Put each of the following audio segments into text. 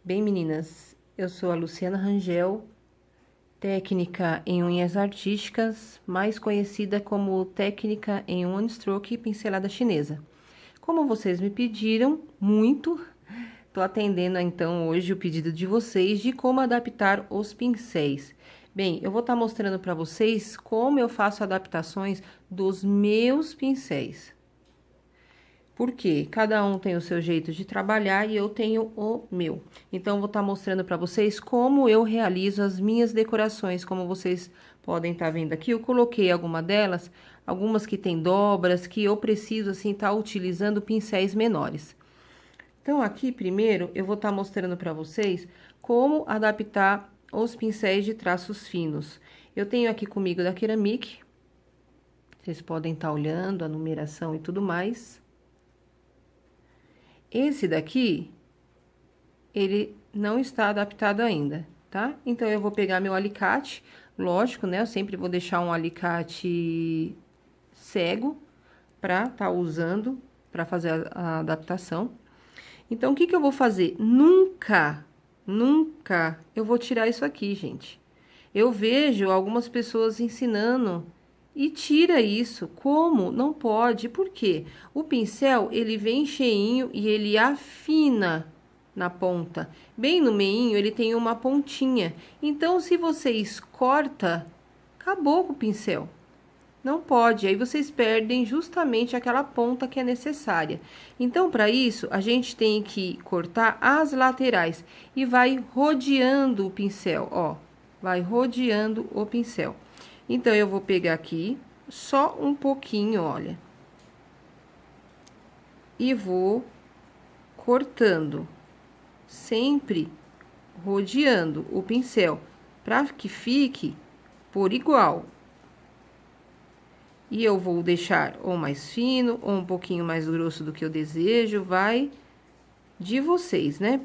Bem, meninas, eu sou a Luciana Rangel, técnica em unhas artísticas, mais conhecida como técnica em one stroke e pincelada chinesa. Como vocês me pediram muito, tô atendendo então hoje o pedido de vocês de como adaptar os pincéis. Bem, eu vou estar mostrando para vocês como eu faço adaptações dos meus pincéis. Porque cada um tem o seu jeito de trabalhar e eu tenho o meu. Então, vou estar mostrando para vocês como eu realizo as minhas decorações. Como vocês podem estar vendo aqui, eu coloquei alguma delas, algumas que tem dobras, que eu preciso, assim, estar utilizando pincéis menores. Então, aqui, primeiro, eu vou estar mostrando para vocês como adaptar os pincéis de traços finos. Eu tenho aqui comigo da Ceramic. Vocês podem estar olhando a numeração e tudo mais. Esse daqui, ele não está adaptado ainda, tá? Então, eu vou pegar meu alicate, lógico, né? Eu sempre vou deixar um alicate cego pra tá usando, pra fazer a adaptação. Então, o que que eu vou fazer? Nunca eu vou tirar isso aqui, gente. Eu vejo algumas pessoas ensinando e tira isso. Como? Não pode. Por quê? O pincel, ele vem cheinho e ele afina na ponta. Bem no meinho, ele tem uma pontinha. Então, se vocês corta, acabou com o pincel. Não pode, aí vocês perdem justamente aquela ponta que é necessária. Então, para isso, a gente tem que cortar as laterais e vai rodeando o pincel, ó. Vai rodeando o pincel. Então, eu vou pegar aqui só um pouquinho, olha. E vou cortando, sempre rodeando o pincel, para que fique por igual. E eu vou deixar ou mais fino, ou um pouquinho mais grosso do que eu desejo, vai de vocês, né?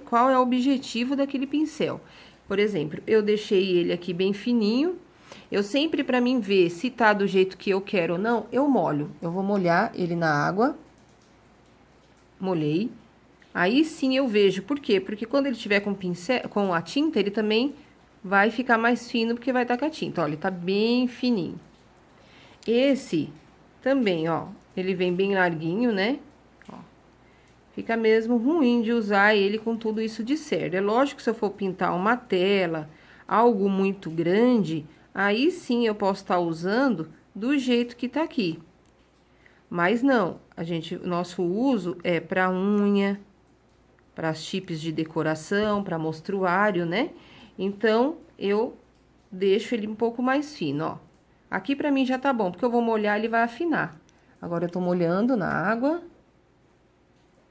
Qual é o objetivo daquele pincel? Por exemplo, eu deixei ele aqui bem fininho. Eu sempre, para mim ver se tá do jeito que eu quero ou não, eu molho. Eu vou molhar ele na água. Molhei. Aí sim eu vejo. Por quê? Porque quando ele tiver com pincel, com a tinta, ele também vai ficar mais fino, porque vai estar com a tinta. Olha, ele tá bem fininho. Esse também, ó, ele vem bem larguinho, né? Ó, fica mesmo ruim de usar ele com tudo isso de cerda. É lógico que se eu for pintar uma tela, algo muito grande, aí sim eu posso estar usando do jeito que tá aqui. Mas não, nosso uso é para unha, para as chips de decoração, para mostruário, né? Então, eu deixo ele um pouco mais fino, ó. Aqui pra mim já tá bom, porque eu vou molhar, ele vai afinar. Agora eu tô molhando na água,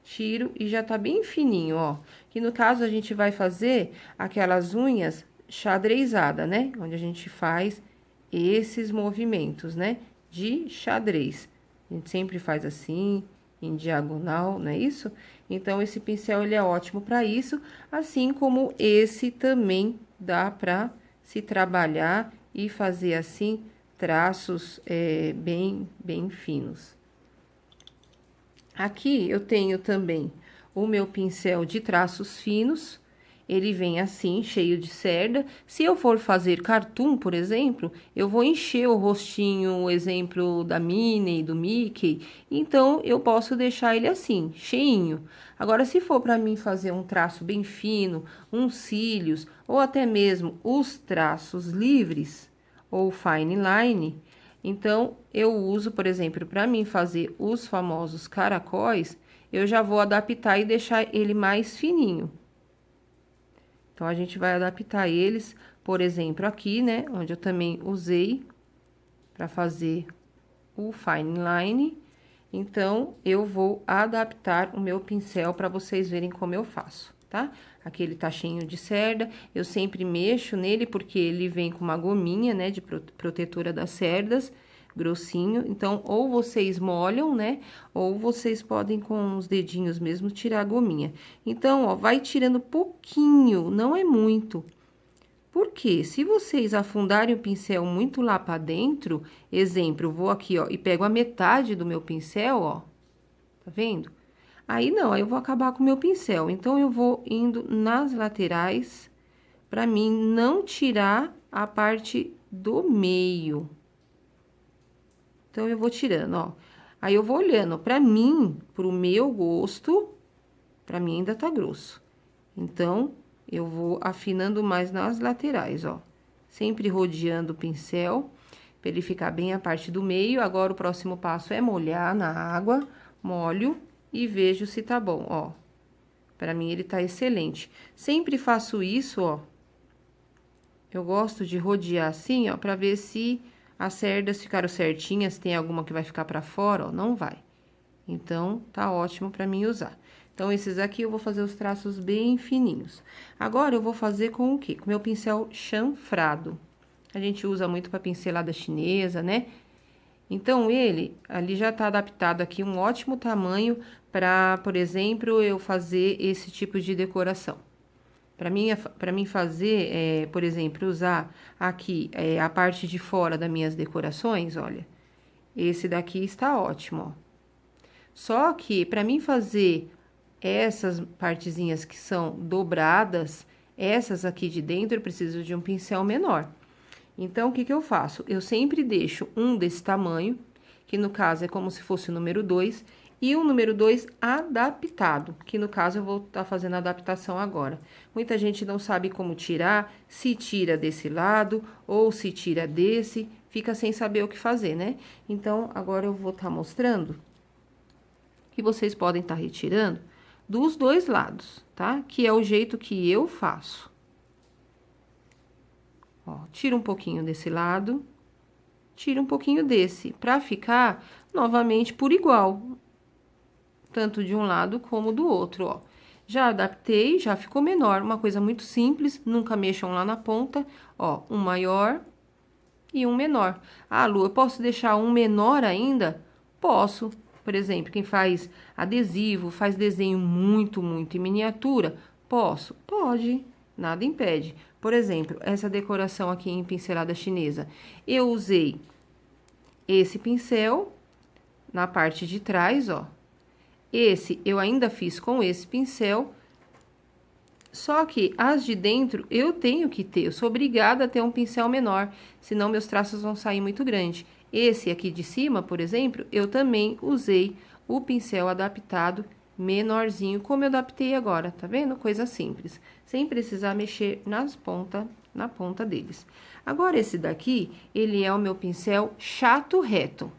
tiro e já tá bem fininho, ó. Que no caso a gente vai fazer aquelas unhas xadrezada, né? Onde a gente faz esses movimentos, né? De xadrez. A gente sempre faz assim, em diagonal, não é isso? Então, esse pincel, ele é ótimo pra isso, assim como esse também dá pra se trabalhar e fazer assim traços bem finos. Aqui eu tenho também o meu pincel de traços finos, ele vem assim, cheio de cerda. Se eu for fazer cartoon, por exemplo, eu vou encher o rostinho, o exemplo da Minnie, do Mickey, então eu posso deixar ele assim, cheinho. Agora, se for para mim fazer um traço bem fino, uns cílios, ou até mesmo os traços livres, ou fine line, então eu uso, por exemplo, para mim fazer os famosos caracóis, eu já vou adaptar e deixar ele mais fininho. Então, a gente vai adaptar eles, por exemplo, aqui, né, onde eu também usei para fazer o fine line. Então, eu vou adaptar o meu pincel para vocês verem como eu faço, tá? Aqui ele tá cheio de cerda, eu sempre mexo nele porque ele vem com uma gominha, né, de protetora das cerdas, grossinho. Então, ou vocês molham, né, ou vocês podem com os dedinhos mesmo tirar a gominha. Então, ó, vai tirando pouquinho, não é muito. Porque se vocês afundarem o pincel muito lá pra dentro, exemplo, eu vou aqui, ó, e pego a metade do meu pincel, ó, tá vendo? Aí não, aí eu vou acabar com o meu pincel. Então, eu vou indo nas laterais, pra mim não tirar a parte do meio. Então, eu vou tirando, ó. Aí, eu vou olhando, pra mim, pro meu gosto, pra mim ainda tá grosso. Então, eu vou afinando mais nas laterais, ó. Sempre rodeando o pincel, pra ele ficar bem a parte do meio. Agora, o próximo passo é molhar na água, molho e vejo se tá bom, ó. Pra mim, ele tá excelente. Sempre faço isso, ó. Eu gosto de rodear assim, ó, pra ver se as cerdas ficaram certinhas, se tem alguma que vai ficar pra fora, ó, não vai. Então, tá ótimo pra mim usar. Então, esses aqui eu vou fazer os traços bem fininhos. Agora, eu vou fazer com o quê? Com o meu pincel chanfrado. A gente usa muito pra pincelada chinesa, né? Então, ele ali já tá adaptado aqui, um ótimo tamanho pra, por exemplo, eu fazer esse tipo de decoração. Para mim fazer, por exemplo, usar aqui a parte de fora das minhas decorações, olha, esse daqui está ótimo, ó. Só que para mim fazer essas partezinhas que são dobradas, essas aqui de dentro, eu preciso de um pincel menor. Então, o que que eu faço? Eu sempre deixo um desse tamanho, que no caso é como se fosse o número 2, e o número 2 adaptado, que no caso eu vou estar fazendo a adaptação agora. Muita gente não sabe como tirar, se tira desse lado ou se tira desse, fica sem saber o que fazer, né? Então, agora eu vou estar mostrando que vocês podem estar retirando dos dois lados, tá? Que é o jeito que eu faço. Ó, tira um pouquinho desse lado, tira um pouquinho desse, pra ficar novamente por igual, tanto de um lado como do outro, ó. Já adaptei, já ficou menor, uma coisa muito simples, nunca mexam lá na ponta, ó, um maior e um menor. Ah, Lu, eu posso deixar um menor ainda? Posso. Por exemplo, quem faz adesivo, faz desenho muito em miniatura, posso? Pode, nada impede. Por exemplo, essa decoração aqui em pincelada chinesa, eu usei esse pincel na parte de trás, ó. Esse eu ainda fiz com esse pincel, só que as de dentro eu tenho que ter, eu sou obrigada a ter um pincel menor, senão meus traços vão sair muito grande. Esse aqui de cima, por exemplo, eu também usei o pincel adaptado menorzinho, como eu adaptei agora, tá vendo? Coisa simples, sem precisar mexer na ponta deles. Agora, esse daqui, ele é o meu pincel chato reto,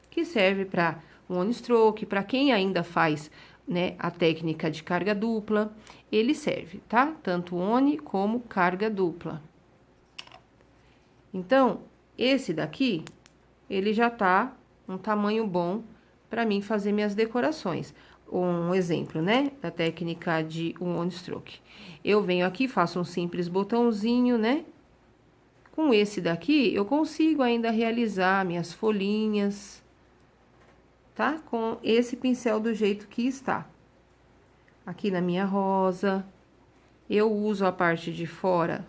que serve para one stroke, para quem ainda faz, né, a técnica de carga dupla, ele serve, tá? Tanto one como carga dupla. Então, esse daqui, ele já tá um tamanho bom para mim fazer minhas decorações. Um exemplo, né, da técnica de one stroke. Eu venho aqui, faço um simples botãozinho, né? Com esse daqui, eu consigo ainda realizar minhas folhinhas, tá? Com esse pincel do jeito que está. Aqui na minha rosa, eu uso a parte de fora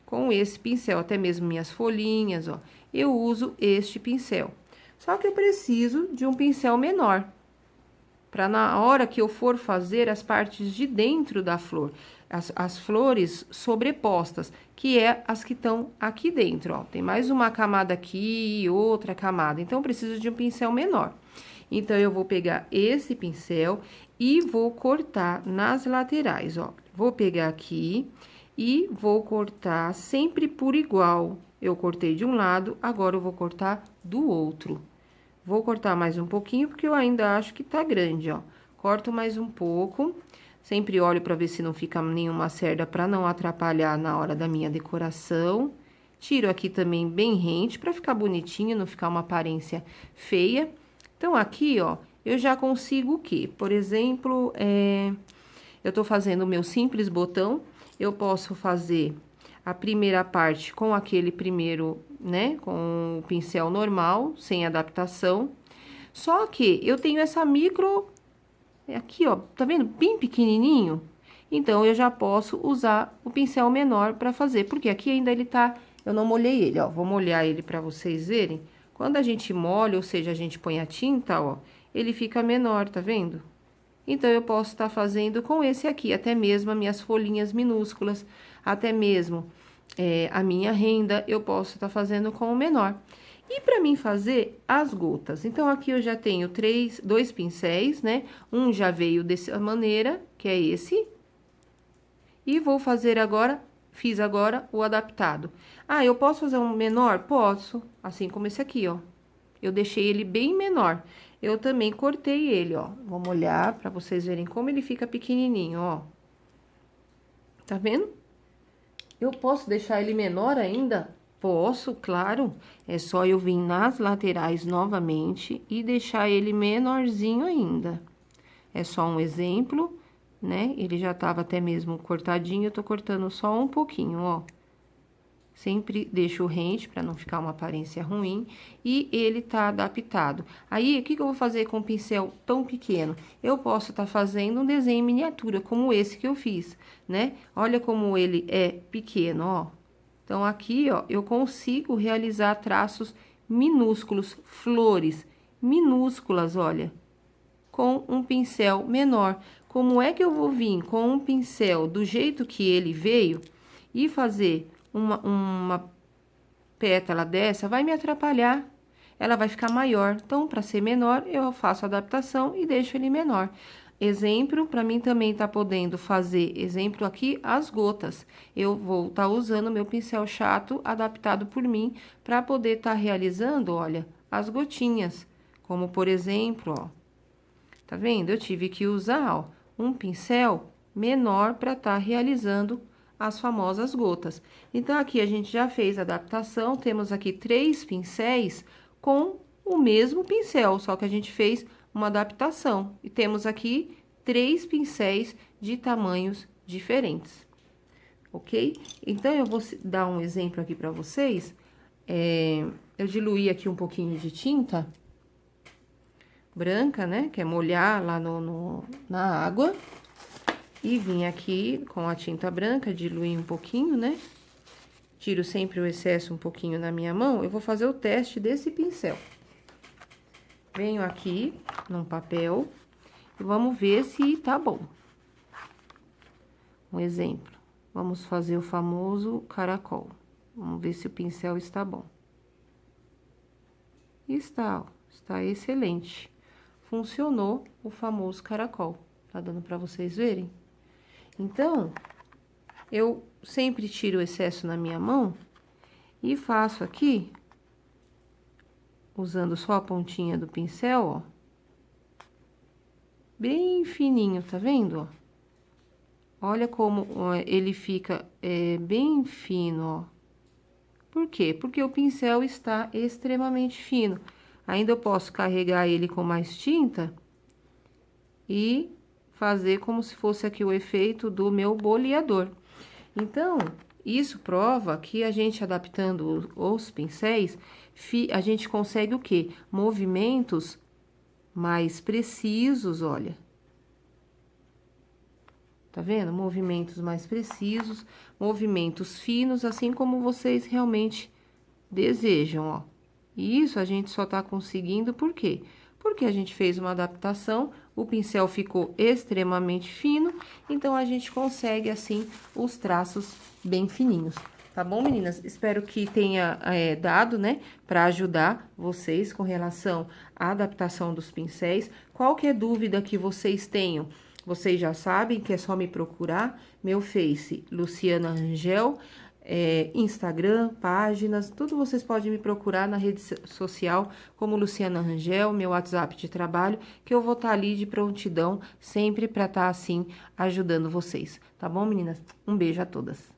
com esse pincel, até mesmo minhas folhinhas, ó. Eu uso este pincel. Só que eu preciso de um pincel menor, para na hora que eu for fazer as partes de dentro da flor, as flores sobrepostas, que é as que estão aqui dentro, ó. Tem mais uma camada aqui e outra camada, então eu preciso de um pincel menor. Então, eu vou pegar esse pincel e vou cortar nas laterais, ó. Vou pegar aqui e vou cortar sempre por igual. Eu cortei de um lado, agora eu vou cortar do outro. Vou cortar mais um pouquinho, porque eu ainda acho que tá grande, ó. Corto mais um pouco, sempre olho pra ver se não fica nenhuma cerda pra não atrapalhar na hora da minha decoração. Tiro aqui também bem rente, pra ficar bonitinho, não ficar uma aparência feia. Então, aqui, ó, eu já consigo o quê? Por exemplo, eu tô fazendo o meu simples botão, eu posso fazer a primeira parte com aquele primeiro, né, com o pincel normal, sem adaptação. Só que eu tenho essa micro, aqui, ó, tá vendo? Bem pequenininho. Então, eu já posso usar o pincel menor pra fazer, porque aqui ainda ele tá, eu não molhei ele, ó, vou molhar ele pra vocês verem. Quando a gente molha, ou seja, a gente põe a tinta, ó, ele fica menor, tá vendo? Então, eu posso estar fazendo com esse aqui, até mesmo as minhas folhinhas minúsculas, até mesmo a minha renda, eu posso estar fazendo com o menor. E para mim fazer as gotas, então aqui eu já tenho dois pincéis, né? Um já veio dessa maneira, que é esse. E vou fazer agora, fiz agora o adaptado. Ah, eu posso fazer um menor? Posso, assim como esse aqui, ó. Eu deixei ele bem menor. Eu também cortei ele, ó. Vamos olhar para vocês verem como ele fica pequenininho, ó. Tá vendo? Eu posso deixar ele menor ainda? Posso, claro. É só eu vir nas laterais novamente e deixar ele menorzinho ainda. É só um exemplo, né? Ele já tava até mesmo cortadinho, eu tô cortando só um pouquinho, ó. Sempre deixo o rente para não ficar uma aparência ruim e ele tá adaptado. Aí, o que que eu vou fazer com um pincel tão pequeno? Eu posso estar fazendo um desenho em miniatura, como esse que eu fiz, né? Olha como ele é pequeno, ó. Então, aqui, ó, eu consigo realizar traços minúsculos, flores minúsculas, olha, com um pincel menor. Como é que eu vou vir com um pincel do jeito que ele veio e fazer uma pétala dessa? Vai me atrapalhar, ela vai ficar maior. Então, para ser menor, eu faço a adaptação e deixo ele menor. Exemplo, para mim também tá podendo fazer, exemplo aqui, as gotas. Eu vou estar usando meu pincel chato, adaptado por mim, para poder estar realizando, olha, as gotinhas. Como, por exemplo, ó, tá vendo? Eu tive que usar, ó, um pincel menor para estar realizando as famosas gotas. Então, aqui a gente já fez a adaptação, temos aqui 3 pincéis com o mesmo pincel, só que a gente fez uma adaptação. E temos aqui 3 pincéis de tamanhos diferentes, ok? Então, eu vou dar um exemplo aqui para vocês. Eu diluí aqui um pouquinho de tinta branca, né? Que é molhar lá na água. E vim aqui com a tinta branca, diluir um pouquinho, né? Tiro sempre o excesso um pouquinho na minha mão. Eu vou fazer o teste desse pincel. Venho aqui num papel e vamos ver se tá bom. Um exemplo. Vamos fazer o famoso caracol. Vamos ver se o pincel está bom. Está, ó, está excelente. Funcionou o famoso caracol. Tá dando para vocês verem? Então, eu sempre tiro o excesso na minha mão e faço aqui, usando só a pontinha do pincel, ó, bem fininho, tá vendo, ó? Olha como ele fica bem fino, ó. Por quê? Porque o pincel está extremamente fino. Ainda eu posso carregar ele com mais tinta e fazer como se fosse aqui o efeito do meu boleador. Então, isso prova que a gente adaptando os pincéis, a gente consegue o quê? Movimentos mais precisos, olha. Tá vendo? Movimentos mais precisos, movimentos finos, assim como vocês realmente desejam, ó. E isso a gente só tá conseguindo por quê? Porque a gente fez uma adaptação, o pincel ficou extremamente fino, então a gente consegue, assim, os traços bem fininhos. Tá bom, meninas? Espero que tenha dado, né, para ajudar vocês com relação à adaptação dos pincéis. Qualquer dúvida que vocês tenham, vocês já sabem que é só me procurar. Meu Face, Luciana Rangel. Instagram, páginas, tudo vocês podem me procurar na rede social como Luciana Rangel, meu WhatsApp de trabalho, que eu vou estar ali de prontidão, sempre para estar assim ajudando vocês, tá bom, meninas? Um beijo a todas.